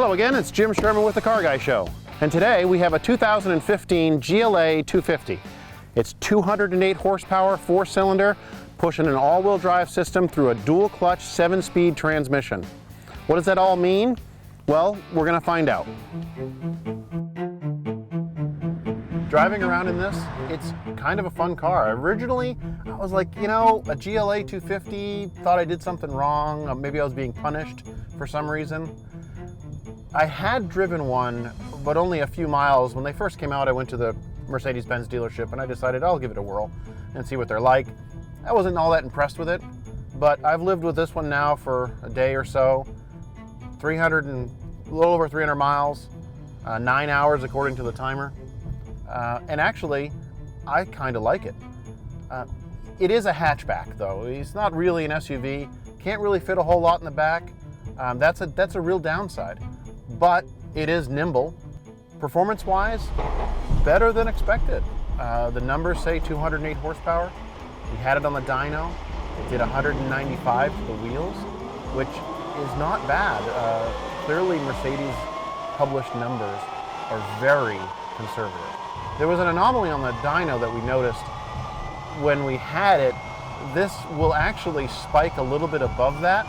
Hello again, it's Jim Sherman with the Car Guy Show. And today we have a 2015 GLA 250. It's 208 horsepower, 4-cylinder, pushing an all-wheel drive system through a dual-clutch 7-speed transmission. What does that all mean? Well, we're going to find out. Driving around in this, it's kind of a fun car. Originally, I was like, you know, a GLA 250, thought I did something wrong, maybe I was being punished for some reason. I had driven one, but only a few miles. When they first came out, I went to the Mercedes-Benz dealership and I decided I'll give it a whirl and see what they're like. I wasn't all that impressed with it, but I've lived with this one now for a day or so. A little over 300 miles, 9 hours according to the timer. And actually, I kind of like it. It is a hatchback though. It's not really an SUV. Can't really fit a whole lot in the back. That's a real downside. But it is nimble. Performance-wise, better than expected. The numbers say 208 horsepower. We had it on the dyno. It did 195 to the wheels, which is not bad. Clearly, Mercedes published numbers are very conservative. There was an anomaly on the dyno that we noticed when we had it. This will actually spike a little bit above that,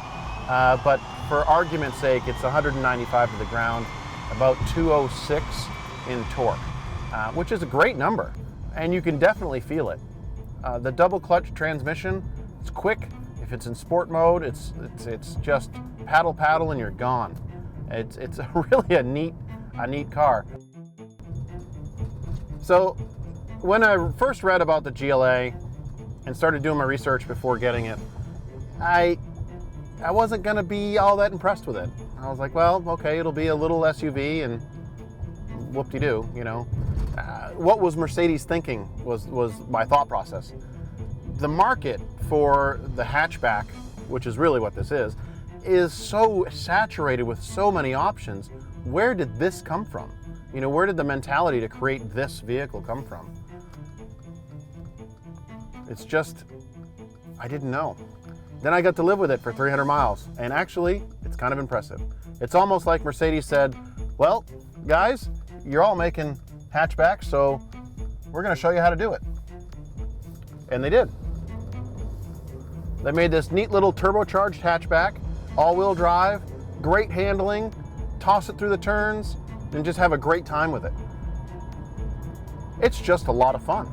but for argument's sake, it's 195 to the ground, about 206 in torque, which is a great number, and you can definitely feel it. The double clutch transmission, it's quick. If it's in sport mode, it's just paddle and you're gone. It's really a neat car. So when I first read about the GLA and started doing my research before getting it, I wasn't going to be all that impressed with it. I was like, well, okay, it'll be a little SUV and whoop-de-doo, you know. What was Mercedes thinking was my thought process. The market for the hatchback, which is really what this is so saturated with so many options. Where did this come from? You know, where did the mentality to create this vehicle come from? It's just, I didn't know. Then I got to live with it for 300 miles, and actually, it's kind of impressive. It's almost like Mercedes said, well, guys, you're all making hatchbacks, so we're going to show you how to do it. And they did. They made this neat little turbocharged hatchback, all-wheel drive, great handling, toss it through the turns, and just have a great time with it. It's just a lot of fun.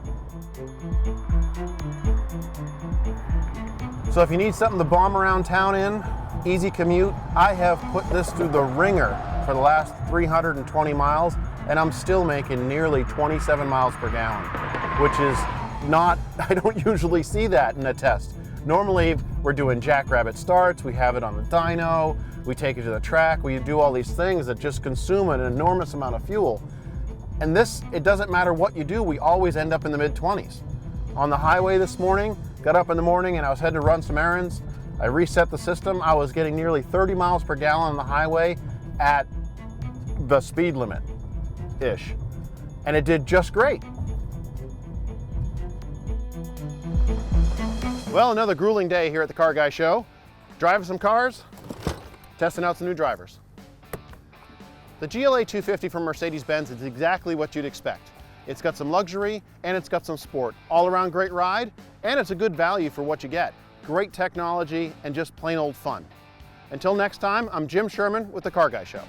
So if you need something to bomb around town in, easy commute, I have put this through the ringer for the last 320 miles, and I'm still making nearly 27 miles per gallon, which is not, I don't usually see that in a test. Normally, we're doing jackrabbit starts, we have it on the dyno, we take it to the track, we do all these things that just consume an enormous amount of fuel. And this, it doesn't matter what you do, we always end up in the mid-20s. On the highway this morning, got up in the morning and I was heading to run some errands. I reset the system. I was getting nearly 30 miles per gallon on the highway at the speed limit-ish. And it did just great. Well, another grueling day here at the Car Guy Show. Driving some cars, testing out some new drivers. The GLA 250 from Mercedes-Benz is exactly what you'd expect. It's got some luxury and it's got some sport. All around great ride, and it's a good value for what you get. Great technology and just plain old fun. Until next time, I'm Jim Sherman with the Car Guy Show.